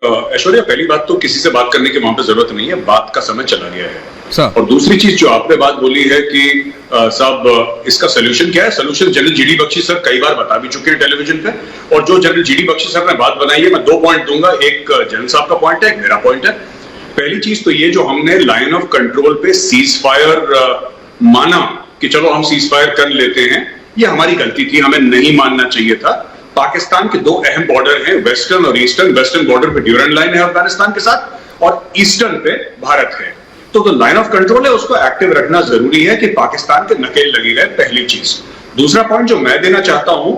ऐश्वर्या, पहली बात तो किसी से बात करने की वहां पे जरूरत नहीं है, बात का समय चला गया है। और दूसरी चीज जो आपने बात बोली है कि साहब इसका सोल्यूशन क्या है, solution general GD Bakshi sir कई बार बता भी चुके हैं टेलीविजन पे। और जो जनरल जीडी बख्शी सर ने बात बनाई है, मैं 2 पॉइंट दूंगा, एक जनरल साहब का पॉइंट है, एक मेरा पॉइंट है। पहली चीज तो ये, जो हमने लाइन ऑफ कंट्रोल पे सीज फायर माना कि चलो हम सीज फायर कर लेते हैं, ये हमारी गलती थी, हमें नहीं मानना चाहिए था। पाकिस्तान के 2 अहम बॉर्डर हैं, वेस्टर्न और ईस्टर्न। वेस्टर्न बॉर्डर पे ड्यूरेंट लाइन है अफगानिस्तान के साथ, और ईस्टर्न पे भारत है। तो लाइन ऑफ कंट्रोल है, उसको एक्टिव रखना जरूरी है कि पाकिस्तान के नकेल लगी रहे, पहली चीज। दूसरा पॉइंट जो मैं देना चाहता हूं,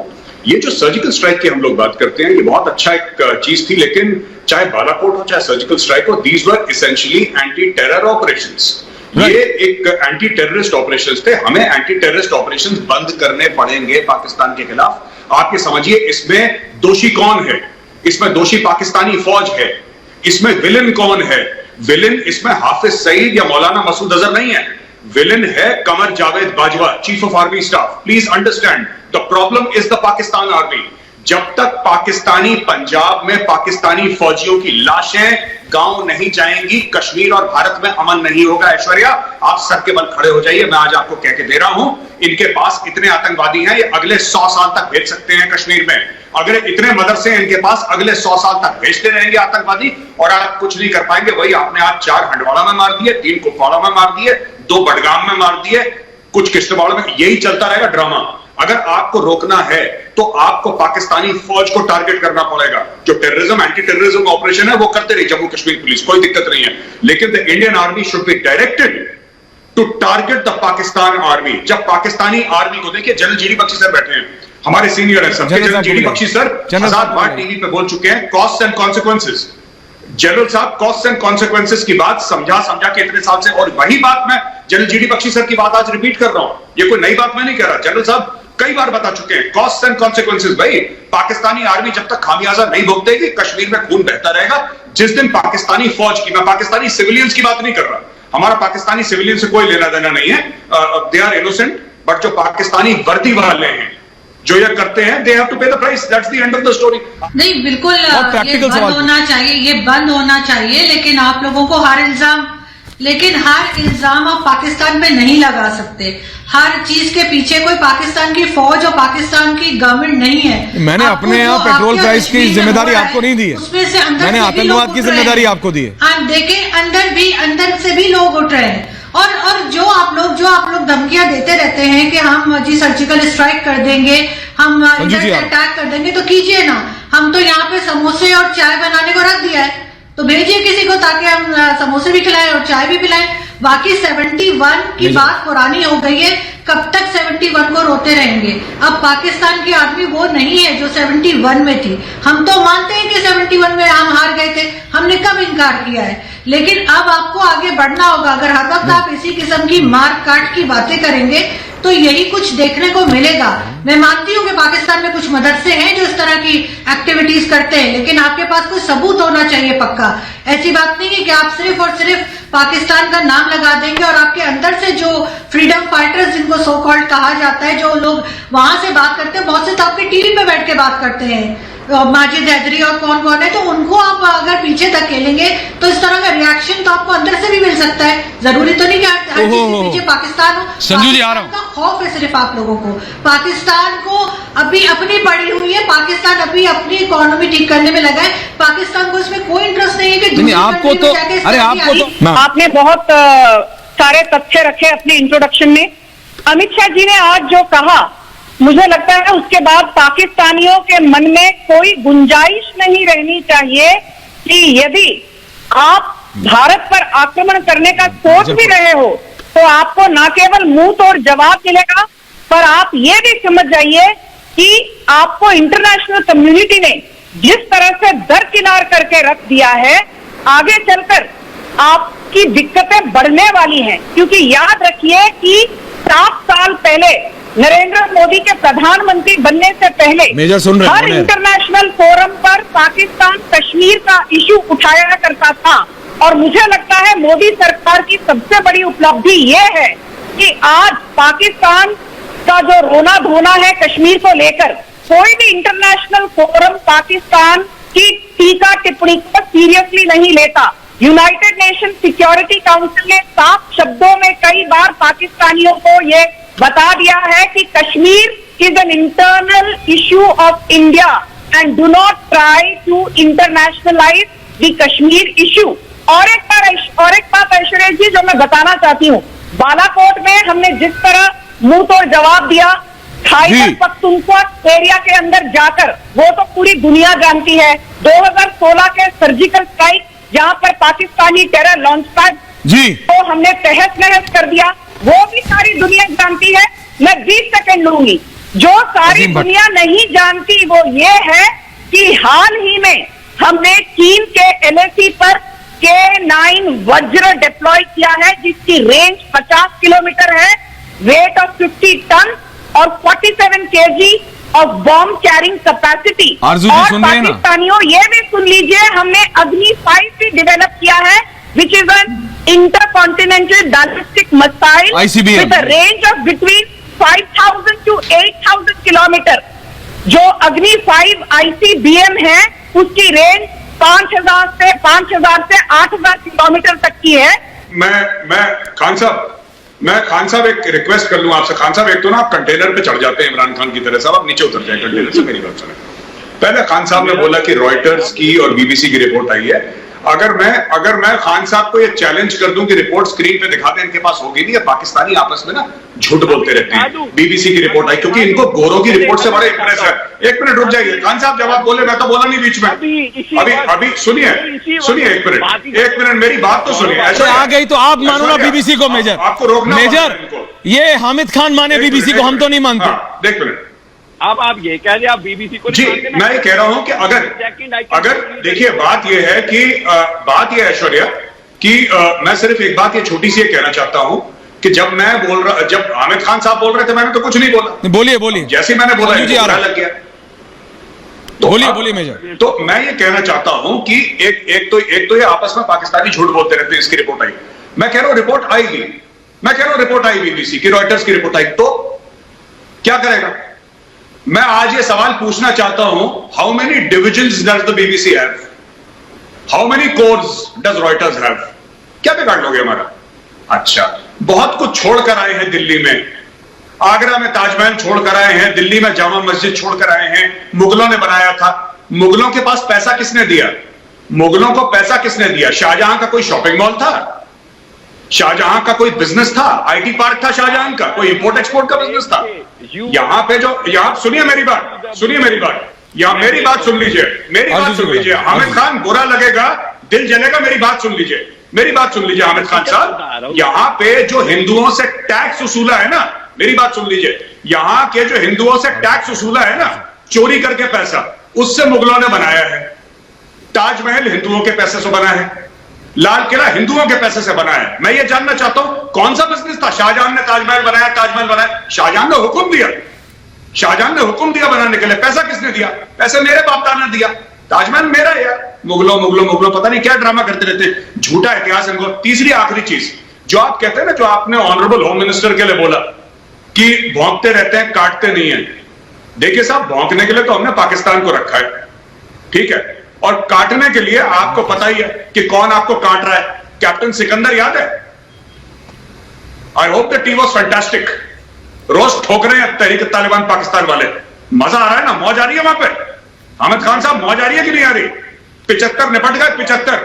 ये जो सर्जिकल स्ट्राइक की हम लोग बात करते हैं, ये बहुत अच्छा एक चीज थी, लेकिन चाहे बालाकोट हो चाहे सर्जिकल स्ट्राइक हो, these were essentially anti terror operations. ये एक एंटी टेररिस्ट ऑपरेशंस थे। हमें एंटी टेररिस्ट ऑपरेशंस बंद करने पड़ेंगे पाकिस्तान के खिलाफ। आप ये समझिए, इसमें दोषी कौन है? इसमें दोषी पाकिस्तानी फौज है। इसमें विलन कौन है? विलन इसमें हाफिज सईद या मौलाना मसूद अजहर नहीं है। विलन है Qamar Javed Bajwa, chief of army staff. Please understand, the problem is the Pakistan army. जब तक पाकिस्तानी पंजाब में पाकिस्तानी फौजियों की लाशें गांव नहीं जाएंगी, कश्मीर और भारत में अमन नहीं होगा। ऐश्वर्या, आप सर के बल खड़े हो जाइए, मैं आज आपको कह के दे रहा हूं, इनके पास इतने आतंकवादी हैं, ये अगले 100 साल तक भेज सकते हैं कश्मीर में। अगर इतने मदरसे हैं इनके पास, अगले 100 साल तक भेजते रहेंगे आतंकवादी, और आप कुछ नहीं कर पाएंगे। वही आपने आज 4 हंडवाड़ा में मार दिए, 3 कुपवाड़ा में मार दिए, 2 बडगाम में मार दिए, कुछ किश्तवाड़ में, यही चलता रहेगा ड्रामा। अगर आपको रोकना है तो आपको पाकिस्तानी फौज को टारगेट करना पड़ेगा। जो टेररिज्म, एंटी टेररिज्म ऑपरेशन है, वो करते रही जम्मू कश्मीर पुलिस, कोई दिक्कत नहीं है। लेकिन the Indian army should be directed to target the Pakistan army. जब पाकिस्तानी आर्मी को, देखिए जनरल जीडी बख्शी सर बैठे हैं, हमारे सीनियर है sir, general GD Bakshi sir 1000 बार टीवी पे बोल चुके हैं, कॉस्ट एंड कॉन्सिक्वेंसेस। जनरल साहब कॉस्ट एंड कॉन्सिक्वेंसेस की बात समझा के इतने साल से, और वही बात मैं जनरल जीडी बख्शी सर की बात आज रिपीट कर रहा हूं। ये कोई नई बात मैं नहीं कह रहा, जनरल साहब कई बार बता चुके हैं, कॉस्ट एंड कॉन्सिक्वेंसेस। भाई, पाकिस्तानी आर्मी जब तक खामियाजा नहीं भुगतेगी, कश्मीर में खून बहता रहेगा। जिस दिन पाकिस्तानी फौज की, मैं पाकिस्तानी सिविलियंस की बात नहीं कर रहा, हमारा पाकिस्तानी सिविलियन से कोई लेना देना नहीं है, दे आर इनोसेंट, बट जो पाकिस्तानी वर्दी वाले हैं, जो ये करते हैं, दे हैव टू पे the price, that's the end of the story. नहीं, बिल्कुल ये बंद होना चाहिए, ये बंद होना चाहिए। लेकिन आप लोगों को हर इल्जाम आप पाकिस्तान में नहीं लगा सकते। हर चीज के पीछे कोई पाकिस्तान की फौज और पाकिस्तान की गवर्नमेंट नहीं है। मैंने अपने यहाँ पेट्रोल प्राइस की जिम्मेदारी आपको नहीं दी है, उसमें से अंदर मैंने आतंकवाद की जिम्मेदारी आपको दी है। देखें, अंदर से भी लोग उठ रहे हैं। और जो आप लोग धमकियां देते रहते हैं कि हम जी सर्जिकल स्ट्राइक कर देंगे, हम अटैक कर देंगे, तो कीजिए ना। हम तो यहाँ पे समोसे और चाय बनाने को रख दिया है, तो भेजिए किसी को, ताकि हम समोसे भी खिलाएं और चाय भी पिलाएं। बाकी 71 की बात पुरानी हो गई है, कब तक 71 को रोते रहेंगे? अब पाकिस्तान की आर्मी वो नहीं है जो 71 में थी। हम तो मानते हैं कि 71 में हम हार गए थे, हमने कब इनकार किया है। लेकिन अब आपको आगे बढ़ना होगा। अगर हर वक्त आप इसी किस्म की मार काट की बातें करेंगे तो यही कुछ देखने को मिलेगा। मैं मानती हूँ कि पाकिस्तान में कुछ मदरसे हैं जो इस तरह की एक्टिविटीज करते हैं, लेकिन आपके पास कोई सबूत होना चाहिए पक्का। ऐसी बात नहीं है कि आप सिर्फ और सिर्फ पाकिस्तान का नाम लगा देंगे और आपके अंदर से जो फ्रीडम फाइटर्स, जिनको सो कॉल्ड कहा जाता है, जो लोग वहां से बात करते हैं, बहुत से तो आपके टीवी पे बैठ के बात करते हैं, माजिद हैदरी और कौन कौन है, तो उनको आप अगर पीछे धकेलेंगे तो इस तरह का रिएक्शन तो आपको अंदर से भी मिल सकता है। जरूरी तो नहीं कि हर चीज के पीछे पाकिस्तान हो। संजू जी, आ रहा हूं। का खौफ है सिर्फ आप लोगों को। पाकिस्तान को अभी अपनी पड़ी हुई है, पाकिस्तान अभी अपनी इकोनॉमी ठीक करने में लगा है। पाकिस्तान को इसमें कोई इंटरेस्ट नहीं है कि आपको तो, अरे आपको तो, आपने बहुत सारे तथ्य रखे अपने इंट्रोडक्शन में। अमित शाह जी ने आज जो कहा, मुझे लगता है उसके बाद पाकिस्तानियों के मन में कोई गुंजाइश नहीं रहनी चाहिए कि यदि आप भारत पर आक्रमण करने का सोच भी रहे हो तो आपको न केवल मुंह तोड़ जवाब मिलेगा, पर आप ये भी समझ जाइए कि आपको इंटरनेशनल कम्युनिटी ने जिस तरह से दरकिनार करके रख दिया है, आगे चलकर आपकी दिक्कतें बढ़ने वाली हैं। क्योंकि याद रखिए कि 7 साल पहले नरेंद्र मोदी के प्रधानमंत्री बनने से पहले हर इंटरनेशनल फोरम पर पाकिस्तान कश्मीर का इशू उठाया करता था। और मुझे लगता है मोदी सरकार की सबसे बड़ी उपलब्धि ये है कि आज पाकिस्तान का जो रोना धोना है कश्मीर को लेकर, कोई भी इंटरनेशनल फोरम पाकिस्तान की टीका टिप्पणी को सीरियसली नहीं लेता। यूनाइटेड नेशन सिक्योरिटी काउंसिल ने साफ शब्दों में कई बार पाकिस्तानियों को ये बता दिया है कि Kashmir is an internal issue of India and do not try to internationalise the Kashmir issue. और एक बात ऐश्वर्या जी जो मैं बताना चाहती हूँ, बालाकोट में हमने जिस तरह मुंह तोड़ जवाब दिया, खैबर पख्तूनख्वा एरिया के अंदर जाकर, वो तो पूरी दुनिया जानती है, 2016 के सर्जिकल स्ट्राइक जहां पर पाकिस्तानी टेरर लॉन्च पैड जी तो हमने तहस नहस कर दिया, वो भी सारी दुनिया जानती है। मैं 20 सेकंड लूंगी। जो सारी दुनिया नहीं जानती वो ये है कि हाल ही में हमने चीन के LAC पर K9 वज्र डिप्लॉय किया है, जिसकी रेंज 50 किलोमीटर है, वेट ऑफ 50 टन और 47 kg of bomb carrying capacity. और पाकिस्तानियों ये भी सुन लीजिए, हमने अग्नि 5 भी डेवलप किया है, which is an intercontinental ballistic missile with a range of between 5,000 to 8,000 kilometre. जो अग्नि 5 ICBM है उसकी रेंज 5,000 से 8,000 किलोमीटर तक की है। मैं खान साहब एक रिक्वेस्ट कर लूं आपसे। खान साहब, एक तो ना आप कंटेनर पे चढ़ जाते हैं इमरान खान की तरह, साहब आप नीचे उतर जाए कंटेनर से। मेरी बात सुने, पहले खान साहब ने बोला कि रॉयटर्स की और BBC की रिपोर्ट आई है। अगर मैं खान साहब को ये चैलेंज कर दूं कि रिपोर्ट स्क्रीन पे दिखा दें, इनके पास होगी नहीं। पाकिस्तानी आपस में ना झूठ बोलते रहते हैं। BBC की रिपोर्ट आई क्योंकि इनको गोरों की रिपोर्ट से बड़े इंप्रेस है। एक मिनट रुक जाइए खान साहब, जब आप बोले, मैं तो बोला नहीं बीच में। अभी सुनिए एक मिनट मेरी बात तो सुनिए। ऐसा आ गई तो आप मानो ना BBC को मेजर, आपको रोकना मेजर। ये हामिद खान माने BBC को, हम तो नहीं मानते। एक मिनट, अब आप ये कह रहे आप BBC को जी, मैं ये कह रहा हूं कि अगर देखिए बात ये है कि बात ये ऐश्वर्या कि मैं सिर्फ एक बात ये छोटी सी कहना चाहता हूं कि जब हामिद खान साहब बोल रहे थे मैंने तो कुछ नहीं बोला। बोलिए जैसे मैंने बोला लग गया तो बोलिए मेजर। तो मैं ये कहना चाहता हूं कि एक तो ये आपस में पाकिस्तानी झूठ बोलते रहते हैं। इसकी रिपोर्ट आई, मैं कह रहा हूं रिपोर्ट आई BBC की, रॉयटर्स की रिपोर्ट आई, तो क्या करेगा? मैं आज ये सवाल पूछना चाहता हूं, how many divisions does the BBC have? How many course does Reuters have? क्या बिगाड़ लोगे हमारा? अच्छा, बहुत कुछ छोड़कर आए हैं दिल्ली में, आगरा में ताजमहल छोड़कर आए हैं, दिल्ली में जामा मस्जिद छोड़कर आए हैं, मुगलों ने बनाया था। मुगलों के पास पैसा किसने दिया? मुगलों को पैसा किसने दिया? शाहजहां का कोई शॉपिंग मॉल था? शाहजहां का कोई बिजनेस था? IT पार्क था शाहजहां का? कोई इंपोर्ट एक्सपोर्ट का बिजनेस था? यहां पे सुनिए मेरी बात, यहां मेरी बात सुन लीजिए। हामिद खान, बुरा लगेगा, दिल जलेगा, मेरी बात सुन लीजिए हामिद खान साहब। यहां पे जो हिंदुओं से टैक्स वसूला है ना, मेरी बात सुन लीजिए, यहां के जो हिंदुओं से टैक्स वसूला है ना, चोरी करके पैसा, उससे मुगलों ने बनाया है। ताजमहल हिंदुओं के पैसे से बना है, लाल किला हिंदुओं के पैसे से बना है। मैं ये जानना चाहता हूं कौन सा बिजनेस था? शाहजहां ने ताजमहल बनाया, शाहजहां ने हुक्म दिया बनाने के लिए। पैसा किसने दिया? पैसे मेरे बाप दादा ने दिया। ताजमहल मेरा है यार। मुगलों पता नहीं क्या ड्रामा करते रहते, झूठा इतिहास इनको। तीसरी आखिरी चीज जो आप कहते हैं ना, जो आपने ऑनरेबल होम मिनिस्टर के लिए बोला कि भौंकते रहते हैं, काटते नहीं है। देखिए साहब, भौंकने के लिए तो हमने पाकिस्तान को रखा है, ठीक है, और काटने के लिए आपको पता ही है कि कौन आपको काट रहा है। कैप्टन सिकंदर याद है? I hope that he was fantastic. रोज ठोक रहे हैं तहरीक तालिबान पाकिस्तान वाले। मजा आ रहा है ना? मौज आ रही है वहां पे? हामिद खान साहब, मौज आ रही है कि नहीं आ रही? 75 निपट गए, 75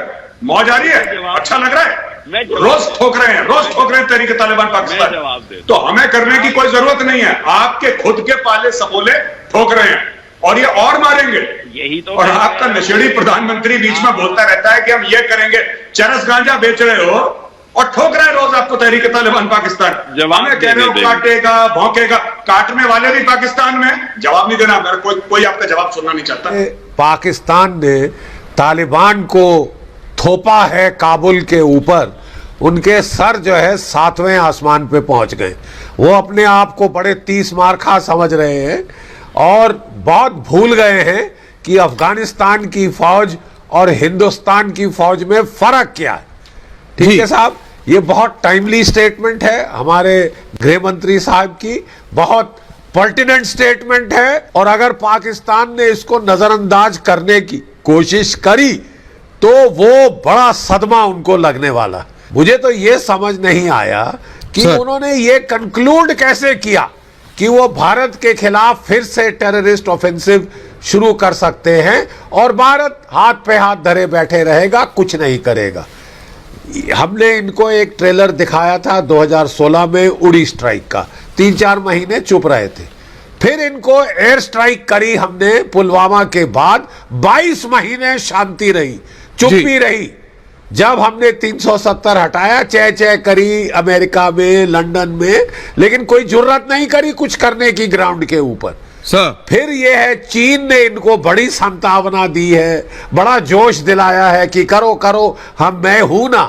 मौज आ रही है? अच्छा लग रहा है? रोज ठोक रहे हैं तहरीक तालिबान पाकिस्तान। तो हमें करने की कोई जरूरत नहीं है, आपके खुद के पाले सपोले ठोक रहे हैं और ये और मारेंगे। यही तो, और आपका नशेड़ी प्रधानमंत्री बीच में बोलता रहता है कि हम ये करेंगे, चरस गांजा बेच रहे हो और ठोक रहे रोज आपको तहरीक तालिबान पाकिस्तान। हमें कह रहे हो काटेगा, भौंकेगा, काटने वाले भी पाकिस्तान में। जवाब नहीं देना, कोई आपका जवाब सुनना नहीं चाहता। पाकिस्तान ने तालिबान को थोपा है काबुल के ऊपर, उनके सर जो है 7वें आसमान पे पहुंच गए। वो अपने आप को बड़े 30 मार्खा समझ रहे हैं और बहुत भूल गए हैं कि अफगानिस्तान की फौज और हिंदुस्तान की फौज में फर्क क्या है। ठीक है साहब, ये बहुत टाइमली स्टेटमेंट है हमारे गृह मंत्री साहब की, बहुत पर्टिनेंट स्टेटमेंट है। और अगर पाकिस्तान ने इसको नजरअंदाज करने की कोशिश करी तो वो बड़ा सदमा उनको लगने वाला। मुझे तो ये समझ नहीं आया कि उन्होंने ये कंक्लूड कैसे किया कि वो भारत के खिलाफ फिर से टेररिस्ट ऑफेंसिव शुरू कर सकते हैं और भारत हाथ पे हाथ धरे बैठे रहेगा, कुछ नहीं करेगा। हमने इनको एक ट्रेलर दिखाया था 2016 में उड़ी स्ट्राइक का, 3-4 महीने चुप रहे थे। फिर इनको एयर स्ट्राइक करी हमने पुलवामा के बाद, 22 महीने शांति रही, चुप्पी रही। जब हमने 370 हटाया, चह चह करी अमेरिका में, लंदन में, लेकिन कोई जुर्रत नहीं करी कुछ करने की ग्राउंड के ऊपर। फिर ये है चीन ने इनको बड़ी संभावना दी है, बड़ा जोश दिलाया है कि करो करो, मैं हूं ना।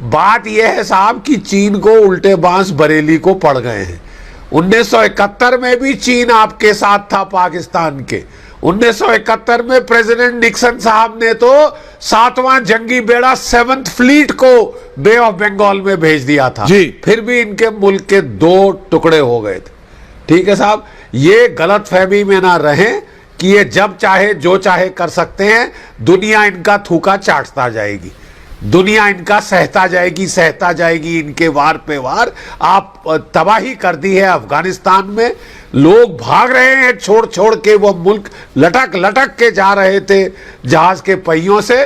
बात यह है साहब कि चीन को उल्टे बांस बरेली को पड़ गए हैं। 1971 में भी चीन आपके साथ था पाकिस्तान के। 1971 में प्रेसिडेंट निक्सन साहब ने तो 7वां जंगी बेड़ा 7th फ्लीट को बे ऑफ बंगाल में भेज दिया था, फिर भी इनके मुल्क के 2 टुकड़े हो गए थे। ठीक है साहब, ये गलत फहमी में ना रहें कि ये जब चाहे जो चाहे कर सकते हैं। दुनिया इनका थूका चाटता जाएगी, दुनिया इनका सहता जाएगी इनके वार पे वार। आप तबाही कर दी है अफगानिस्तान में, लोग भाग रहे हैं छोड़ छोड़ के, वो मुल्क लटक लटक के जा रहे थे जहाज के पहियों से।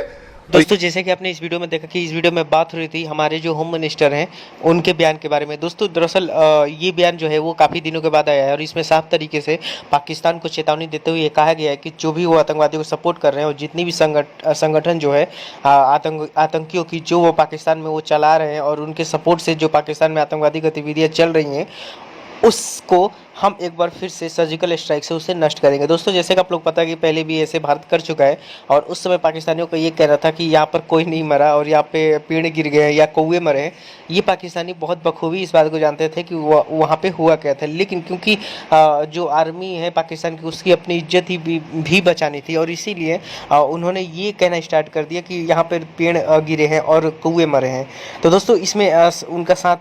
दोस्तों जैसे कि आपने इस वीडियो में देखा कि इस वीडियो में बात हो रही थी हमारे जो होम मिनिस्टर हैं उनके बयान के बारे में। दोस्तों दरअसल ये बयान जो है वो काफ़ी दिनों के बाद आया है और इसमें साफ तरीके से पाकिस्तान को चेतावनी देते हुए ये कहा गया है कि जो भी वो आतंकवादियों को सपोर्ट कर रहे हैं और जितनी भी संगठन जो है आतंकियों की जो वो पाकिस्तान में वो चला रहे हैं और उनके सपोर्ट से जो पाकिस्तान में आतंकवादी गतिविधियाँ चल रही हैं, उसको हम एक बार फिर से सर्जिकल स्ट्राइक से उसे नष्ट करेंगे। दोस्तों जैसे कि आप लोग पता है कि पहले भी ऐसे भारत कर चुका है और उस समय पाकिस्तानियों को ये कहना था कि यहाँ पर कोई नहीं मरा और यहाँ पे पेड़ गिर गए हैं या कौवे मरे हैं। ये पाकिस्तानी बहुत बखूबी इस बात को जानते थे कि वहाँ पे हुआ क्या था, लेकिन क्योंकि जो आर्मी है पाकिस्तान की उसकी अपनी इज्जत ही भी बचानी थी और इसीलिए उन्होंने ये कहना स्टार्ट कर दिया कि यहाँ पर पेड़ गिरे हैं और कौवे मरे हैं। तो दोस्तों इसमें उनका साथ